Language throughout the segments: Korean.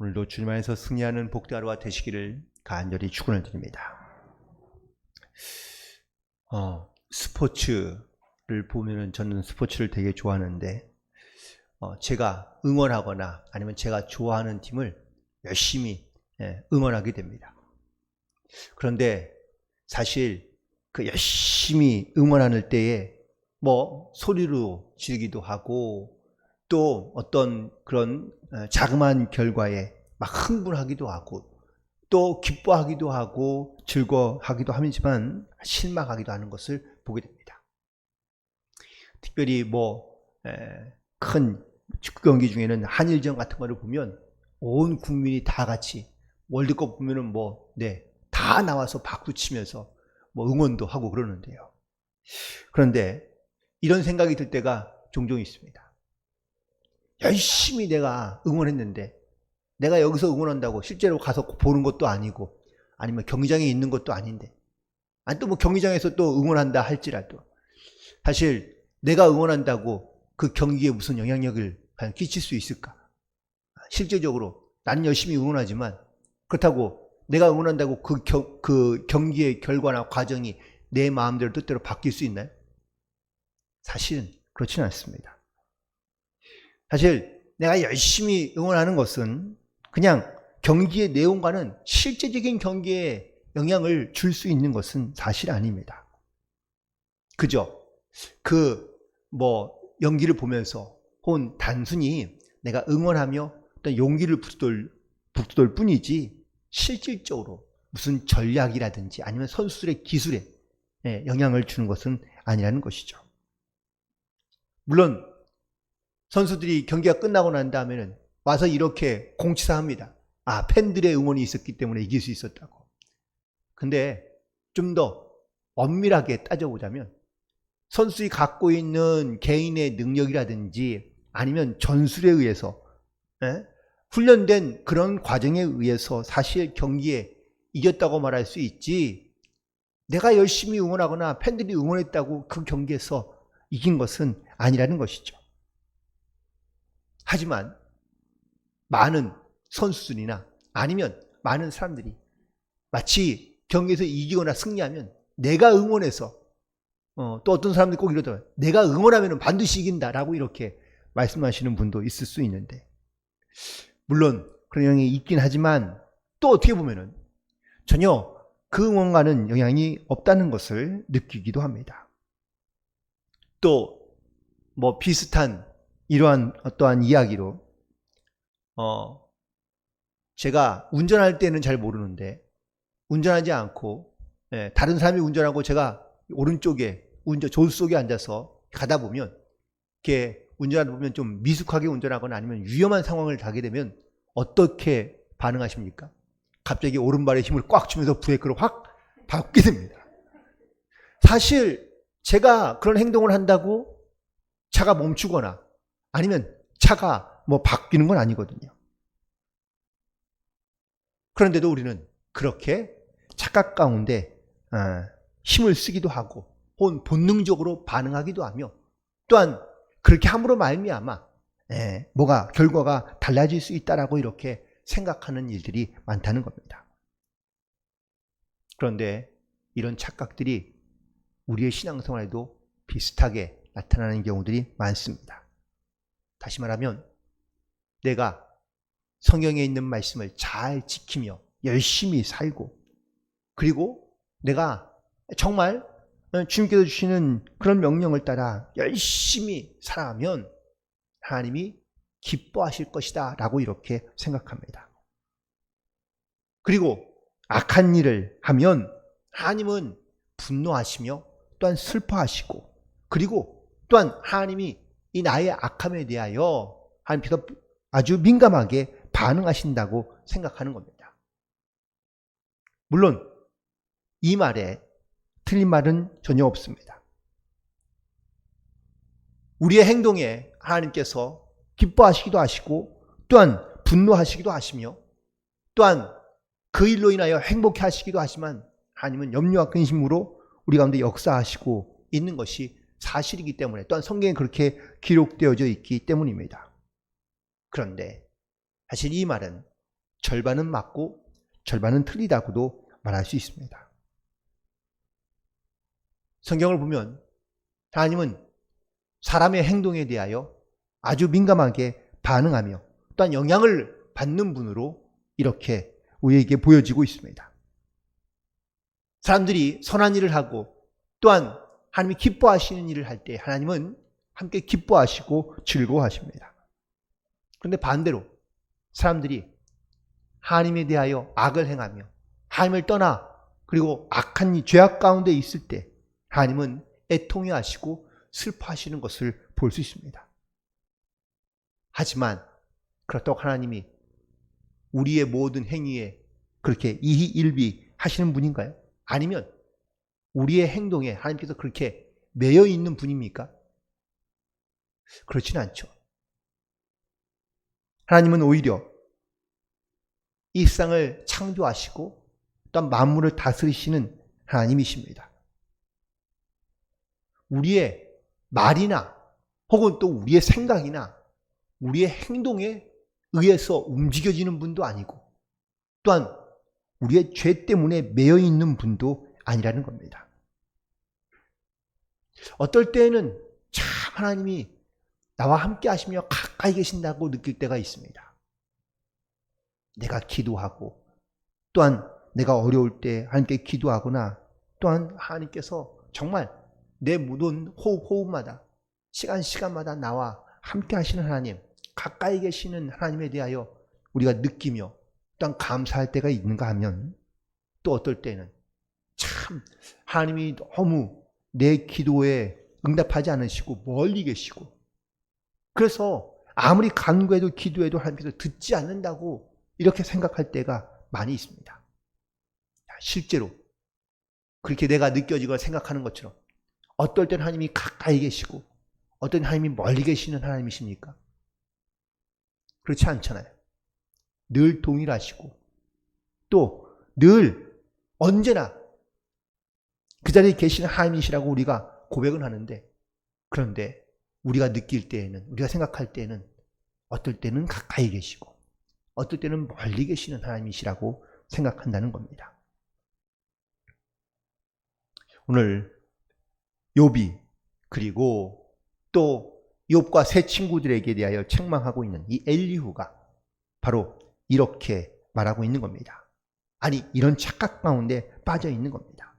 오늘도 주님 안에서 승리하는 복된 하루가 되시기를 간절히 축원을 드립니다. 스포츠를 보면은 저는 스포츠를 되게 좋아하는데 제가 응원하거나 아니면 제가 좋아하는 팀을 열심히 응원하게 됩니다. 그런데 사실 그 열심히 응원하는 때에 뭐 소리로 지르기도 하고 또 어떤 그런 자그마한 결과에 막 흥분하기도 하고 또 기뻐하기도 하고 즐거워하기도 하지만 실망하기도 하는 것을 보게 됩니다. 특별히 큰 축구 경기 중에는 한일전 같은 거를 보면 온 국민이 다 같이 월드컵 보면은 다 나와서 박수 치면서 응원도 하고 그러는데요. 그런데 이런 생각이 들 때가 종종 있습니다. 열심히 내가 응원했는데 내가 여기서 응원한다고 실제로 가서 보는 것도 아니고 아니면 경기장에 있는 것도 아닌데 아니 또 경기장에서 또 응원한다 할지라도 사실 내가 응원한다고 그 경기에 무슨 영향력을 과연 끼칠 수 있을까? 실제적으로 나는 열심히 응원하지만 그렇다고 내가 응원한다고 그 경기의 결과나 과정이 내 마음대로 뜻대로 바뀔 수 있나요? 사실은 그렇지는 않습니다. 사실 내가 열심히 응원하는 것은 그냥 경기의 내용과는 실제적인 경기에 영향을 줄 수 있는 것은 사실 아닙니다. 그저 연기를 보면서 혹은 단순히 내가 응원하며 어떤 용기를 북돋을 뿐이지 실질적으로 무슨 전략이라든지 아니면 선수들의 기술에 영향을 주는 것은 아니라는 것이죠. 물론 선수들이 경기가 끝나고 난 다음에는 와서 이렇게 공치사합니다. 팬들의 응원이 있었기 때문에 이길 수 있었다고. 근데 좀 더 엄밀하게 따져보자면 선수들이 갖고 있는 개인의 능력이라든지 아니면 전술에 의해서 훈련된 그런 과정에 의해서 사실 경기에 이겼다고 말할 수 있지 내가 열심히 응원하거나 팬들이 응원했다고 그 경기에서 이긴 것은 아니라는 것이죠. 하지만 많은 선수들이나 아니면 많은 사람들이 마치 경기에서 이기거나 승리하면 내가 응원해서 또 어떤 사람들이 꼭 이러더라고요. 내가 응원하면 반드시 이긴다라고 이렇게 말씀하시는 분도 있을 수 있는데 물론 그런 영향이 있긴 하지만 또 어떻게 보면은 전혀 그 응원과는 영향이 없다는 것을 느끼기도 합니다. 또 비슷한 이러한 어떠한 이야기로 제가 운전할 때는 잘 모르는데 운전하지 않고 다른 사람이 운전하고 제가 오른쪽에 조수석에 앉아서 가다 보면 이렇게 운전하다 보면 좀 미숙하게 운전하거나 아니면 위험한 상황을 가게 되면 어떻게 반응하십니까? 갑자기 오른발에 힘을 꽉 주면서 브레이크를 확 밟게 됩니다. 사실 제가 그런 행동을 한다고 차가 멈추거나 아니면 차가 바뀌는 건 아니거든요. 그런데도 우리는 그렇게 착각 가운데 힘을 쓰기도 하고 혹은 본능적으로 반응하기도 하며 또한 그렇게 함으로 말미암아 결과가 달라질 수 있다라고 이렇게 생각하는 일들이 많다는 겁니다. 그런데 이런 착각들이 우리의 신앙생활에도 비슷하게 나타나는 경우들이 많습니다. 다시 말하면 내가 성경에 있는 말씀을 잘 지키며 열심히 살고 그리고 내가 정말 주님께서 주시는 그런 명령을 따라 열심히 살아가면 하나님이 기뻐하실 것이다 라고 이렇게 생각합니다. 그리고 악한 일을 하면 하나님은 분노하시며 또한 슬퍼하시고 그리고 또한 하나님이 이 나의 악함에 대하여 하나님께서 아주 민감하게 반응하신다고 생각하는 겁니다. 물론 이 말에 틀린 말은 전혀 없습니다. 우리의 행동에 하나님께서 기뻐하시기도 하시고 또한 분노하시기도 하시며 또한 그 일로 인하여 행복해 하시기도 하지만 하나님은 염려와 근심으로 우리 가운데 역사하시고 있는 것이 사실이기 때문에 또한 성경에 그렇게 기록되어져 있기 때문입니다. 그런데 사실 이 말은 절반은 맞고 절반은 틀리다고도 말할 수 있습니다. 성경을 보면 하나님은 사람의 행동에 대하여 아주 민감하게 반응하며 또한 영향을 받는 분으로 이렇게 우리에게 보여지고 있습니다. 사람들이 선한 일을 하고 또한 하나님이 기뻐하시는 일을 할 때 하나님은 함께 기뻐하시고 즐거워하십니다. 그런데 반대로 사람들이 하나님에 대하여 악을 행하며 하나님을 떠나 그리고 악한 이 죄악 가운데 있을 때 하나님은 애통해 하시고 슬퍼하시는 것을 볼 수 있습니다. 하지만 그렇다고 하나님이 우리의 모든 행위에 그렇게 이희일비 하시는 분인가요? 아니면 우리의 행동에 하나님께서 그렇게 매여 있는 분입니까? 그렇지는 않죠. 하나님은 오히려 이 세상을 창조하시고 또한 만물을 다스리시는 하나님이십니다. 우리의 말이나 혹은 또 우리의 생각이나 우리의 행동에 의해서 움직여지는 분도 아니고 또한 우리의 죄 때문에 매여 있는 분도 아니라는 겁니다. 어떨 때에는 참 하나님이 나와 함께 하시며 가까이 계신다고 느낄 때가 있습니다. 내가 기도하고 또한 내가 어려울 때 하나님께 기도하거나 또한 하나님께서 정말 내 모든 호흡마다 시간마다 나와 함께 하시는 하나님, 가까이 계시는 하나님에 대하여 우리가 느끼며 또한 감사할 때가 있는가 하면 또 어떨 때는 참 하나님이 너무 내 기도에 응답하지 않으시고 멀리 계시고 그래서 아무리 간구해도 기도해도 하나님께서 듣지 않는다고 이렇게 생각할 때가 많이 있습니다. 실제로 그렇게 내가 느껴지거나 생각하는 것처럼 어떨 땐 하나님이 가까이 계시고 어떤 하나님이 멀리 계시는 하나님이십니까? 그렇지 않잖아요. 늘 동일하시고 또 늘 언제나 그 자리에 계시는 하나님이시라고 우리가 고백은 하는데 그런데 우리가 느낄 때에는 우리가 생각할 때에는 어떨 때는 가까이 계시고 어떨 때는 멀리 계시는 하나님이시라고 생각한다는 겁니다. 오늘 욥이 그리고 또 욥과 세 친구들에게 대하여 책망하고 있는 이 엘리후가 바로 이렇게 말하고 있는 겁니다. 아니 이런 착각 가운데 빠져 있는 겁니다.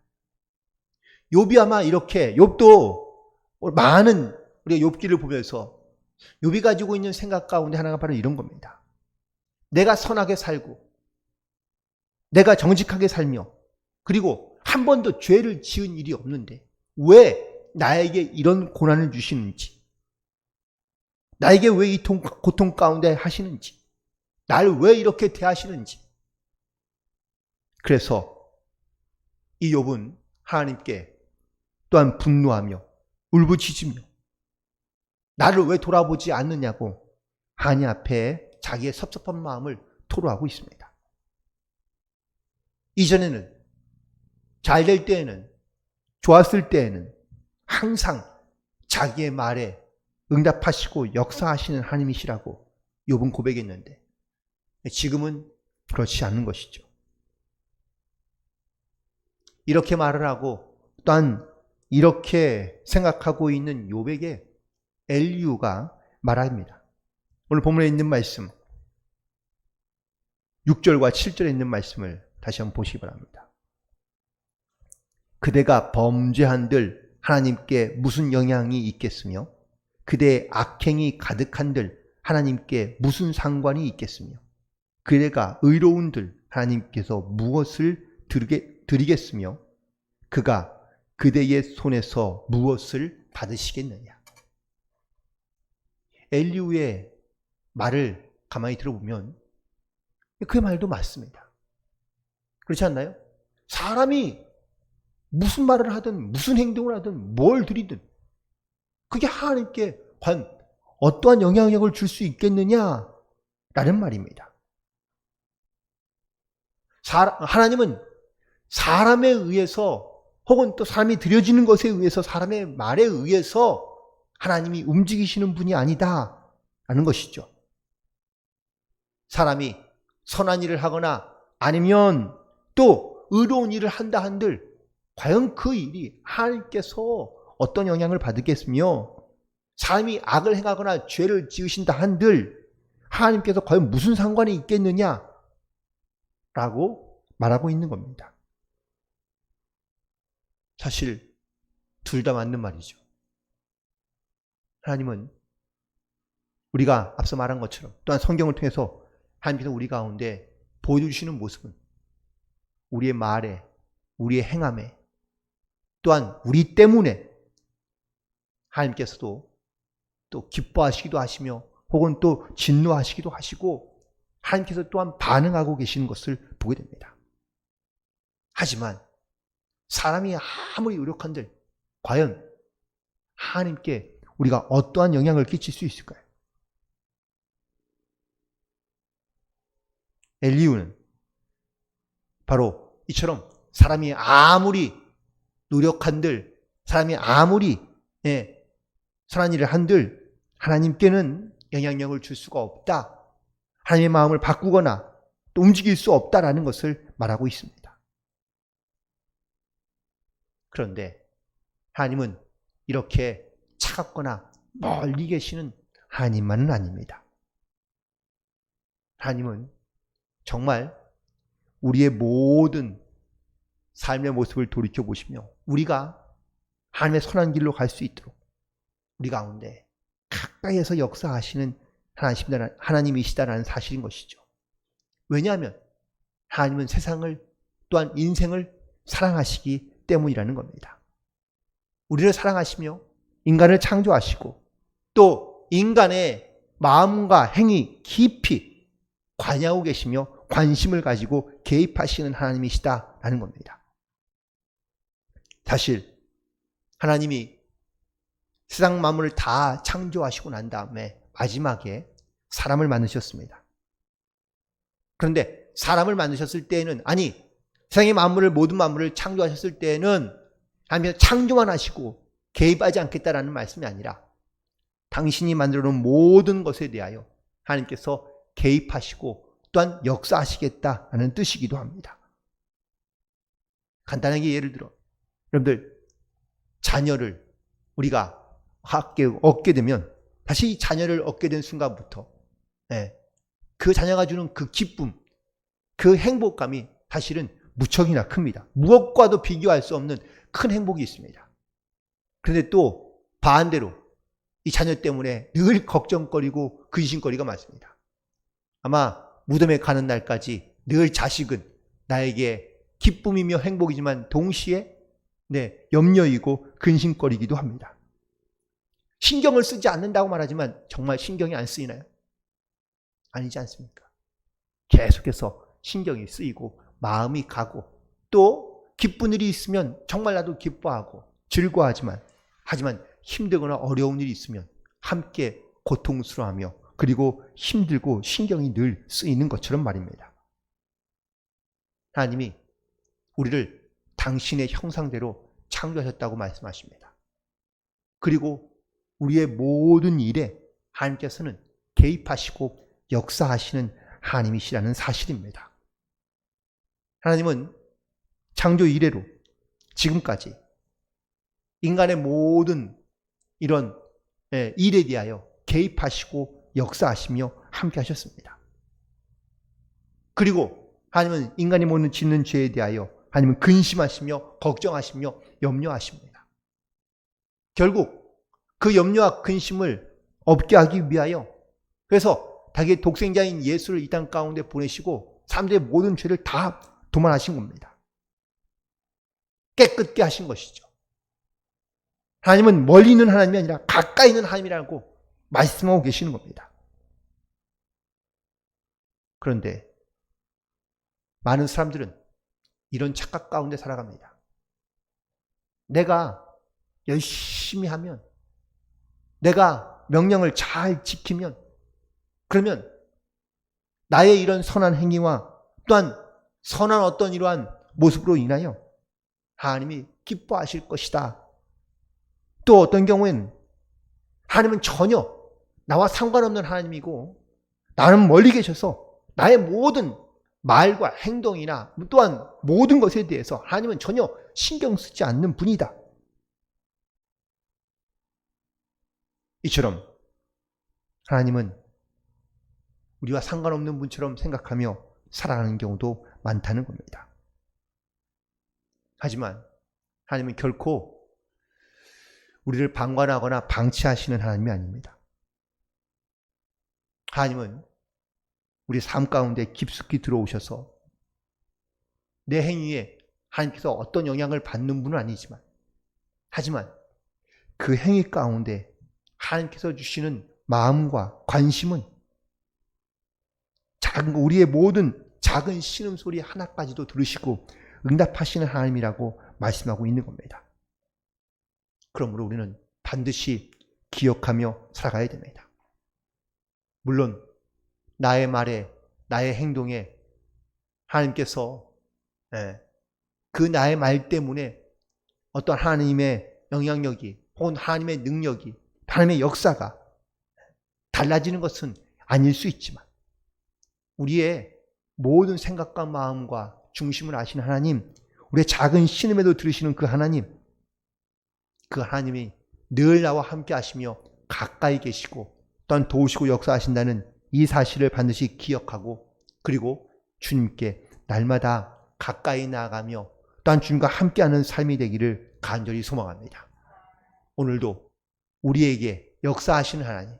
욥이 아마 이렇게 욥도 많은 우리가 욥기를 보면서 욥이 가지고 있는 생각 가운데 하나가 바로 이런 겁니다. 내가 선하게 살고 내가 정직하게 살며 그리고 한 번도 죄를 지은 일이 없는데 왜 나에게 이런 고난을 주시는지 나에게 왜 이 고통 가운데 하시는지 나를 왜 이렇게 대하시는지 그래서 이 욥은 하나님께 또한 분노하며 울부짖으며 나를 왜 돌아보지 않느냐고 하나님 앞에 자기의 섭섭한 마음을 토로하고 있습니다. 이전에는 잘 될 때에는 좋았을 때에는 항상 자기의 말에 응답하시고 역사하시는 하나님이시라고 욥은 고백했는데 지금은 그렇지 않은 것이죠. 이렇게 말을 하고 또한 이렇게 생각하고 있는 욥에게 엘리후가 말합니다. 오늘 본문에 있는 말씀 6절과 7절에 있는 말씀을 다시 한번 보시기 바랍니다. 그대가 범죄한들 하나님께 무슨 영향이 있겠으며 그대의 악행이 가득한들 하나님께 무슨 상관이 있겠으며 그대가 의로운들 하나님께서 무엇을 드리겠으며 그가 그대의 손에서 무엇을 받으시겠느냐. 엘리후의 말을 가만히 들어보면 그 말도 맞습니다. 그렇지 않나요? 사람이 무슨 말을 하든 무슨 행동을 하든 뭘 드리든 그게 하나님께 과연 어떠한 영향력을 줄 수 있겠느냐라는 말입니다. 하나님은 사람에 의해서 혹은 또 사람이 드려지는 것에 의해서 사람의 말에 의해서 하나님이 움직이시는 분이 아니다라는 것이죠. 사람이 선한 일을 하거나 아니면 또 의로운 일을 한다 한들 과연 그 일이 하나님께서 어떤 영향을 받겠으며 사람이 악을 행하거나 죄를 지으신다 한들 하나님께서 과연 무슨 상관이 있겠느냐 라고 말하고 있는 겁니다. 사실 둘 다 맞는 말이죠. 하나님은 우리가 앞서 말한 것처럼 또한 성경을 통해서 하나님께서 우리 가운데 보여주시는 모습은 우리의 말에, 우리의 행함에, 또한 우리 때문에 하나님께서도 또 기뻐하시기도 하시며 혹은 또 진노하시기도 하시고 하나님께서 또한 반응하고 계시는 것을 보게 됩니다. 하지만 사람이 아무리 노력한들 과연 하나님께 우리가 어떠한 영향을 끼칠 수 있을까요? 엘리후는 바로 이처럼 사람이 아무리 노력한들, 사람이 아무리 선한 일을 한들 하나님께는 영향력을 줄 수가 없다. 하나님의 마음을 바꾸거나 또 움직일 수 없다라는 것을 말하고 있습니다. 그런데 하나님은 이렇게 차갑거나 멀리 계시는 하나님만은 아닙니다. 하나님은 정말 우리의 모든 삶의 모습을 돌이켜보시며 우리가 하나님의 선한 길로 갈 수 있도록 우리 가운데 가까이에서 역사하시는 하나님이시다라는 사실인 것이죠. 왜냐하면 하나님은 세상을 또한 인생을 사랑하시기 때문이라는 겁니다. 우리를 사랑하시며 인간을 창조하시고 또 인간의 마음과 행위 깊이 관여하고 계시며 관심을 가지고 개입하시는 하나님이시다라는 겁니다. 사실 하나님이 세상 만물을 다 창조하시고 난 다음에 마지막에 사람을 만드셨습니다. 그런데 사람을 만드셨을 때에는 세상의 만물을 모든 만물을 창조하셨을 때에는 하나님께서 창조만 하시고 개입하지 않겠다라는 말씀이 아니라 당신이 만들어 놓은 모든 것에 대하여 하나님께서 개입하시고 또한 역사하시겠다라는 뜻이기도 합니다. 간단하게 예를 들어 여러분들 자녀를 우리가 얻게 되면 다시 자녀를 얻게 된 순간부터 그 자녀가 주는 그 기쁨, 그 행복감이 사실은 무척이나 큽니다. 무엇과도 비교할 수 없는 큰 행복이 있습니다. 그런데 또 반대로 이 자녀 때문에 늘 걱정거리고 근심거리가 많습니다. 아마 무덤에 가는 날까지 늘 자식은 나에게 기쁨이며 행복이지만 동시에 염려이고 근심거리기도 합니다. 신경을 쓰지 않는다고 말하지만 정말 신경이 안 쓰이나요? 아니지 않습니까? 계속해서 신경이 쓰이고 마음이 가고 또 기쁜 일이 있으면 정말 나도 기뻐하고 즐거워하지만 힘들거나 어려운 일이 있으면 함께 고통스러워하며 그리고 힘들고 신경이 늘 쓰이는 것처럼 말입니다. 하나님이 우리를 당신의 형상대로 창조하셨다고 말씀하십니다. 그리고 우리의 모든 일에 하나님께서는 개입하시고 역사하시는 하나님이시라는 사실입니다. 하나님은 창조 이래로 지금까지 인간의 모든 이런 일에 대하여 개입하시고 역사하시며 함께 하셨습니다. 그리고 하나님은 인간이 모든 짓는 죄에 대하여 하나님은 근심하시며 걱정하시며 염려하십니다. 결국 그 염려와 근심을 없게 하기 위하여 그래서 자기의 독생자인 예수를 이 땅 가운데 보내시고 사람들의 모든 죄를 다 도말하신 겁니다. 깨끗게 하신 것이죠. 하나님은 멀리 있는 하나님이 아니라 가까이 있는 하나님이라고 말씀하고 계시는 겁니다. 그런데 많은 사람들은 이런 착각 가운데 살아갑니다. 내가 열심히 하면, 내가 명령을 잘 지키면, 그러면 나의 이런 선한 행위와 또한 선한 어떤 이러한 모습으로 인하여 하나님이 기뻐하실 것이다. 또 어떤 경우에는 하나님은 전혀 나와 상관없는 하나님이고 나는 멀리 계셔서 나의 모든 말과 행동이나 또한 모든 것에 대해서 하나님은 전혀 신경 쓰지 않는 분이다. 이처럼 하나님은 우리와 상관없는 분처럼 생각하며 살아가는 경우도 많다는 겁니다. 하지만 하나님은 결코 우리를 방관하거나 방치하시는 하나님이 아닙니다. 하나님은 우리 삶 가운데 깊숙이 들어오셔서 내 행위에 하나님께서 어떤 영향을 받는 분은 아니지만, 하지만 그 행위 가운데 하나님께서 주시는 마음과 관심은 우리의 모든 작은 신음소리 하나까지도 들으시고 응답하시는 하나님이라고 말씀하고 있는 겁니다. 그러므로 우리는 반드시 기억하며 살아가야 됩니다. 물론 나의 말에, 나의 행동에 하나님께서 그 나의 말 때문에 어떤 하나님의 영향력이 혹은 하나님의 능력이, 하나님의 역사가 달라지는 것은 아닐 수 있지만, 우리의 모든 생각과 마음과 중심을 아시는 하나님, 우리의 작은 신음에도 들으시는 그 하나님이 늘 나와 함께 하시며 가까이 계시고 또한 도우시고 역사하신다는 이 사실을 반드시 기억하고, 그리고 주님께 날마다 가까이 나아가며 또한 주님과 함께하는 삶이 되기를 간절히 소망합니다. 오늘도 우리에게 역사하시는 하나님,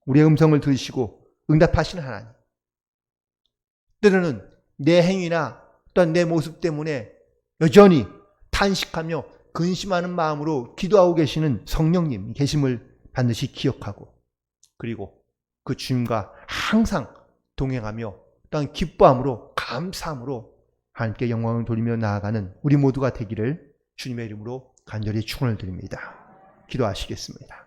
우리의 음성을 들으시고 응답하시는 하나님, 때로는 내 행위나 또한 내 모습 때문에 여전히 탄식하며 근심하는 마음으로 기도하고 계시는 성령님 계심을 반드시 기억하고, 그리고 그 주님과 항상 동행하며 또한 기뻐함으로, 감사함으로 하나님께 영광을 돌리며 나아가는 우리 모두가 되기를 주님의 이름으로 간절히 축원을 드립니다. 기도하시겠습니다.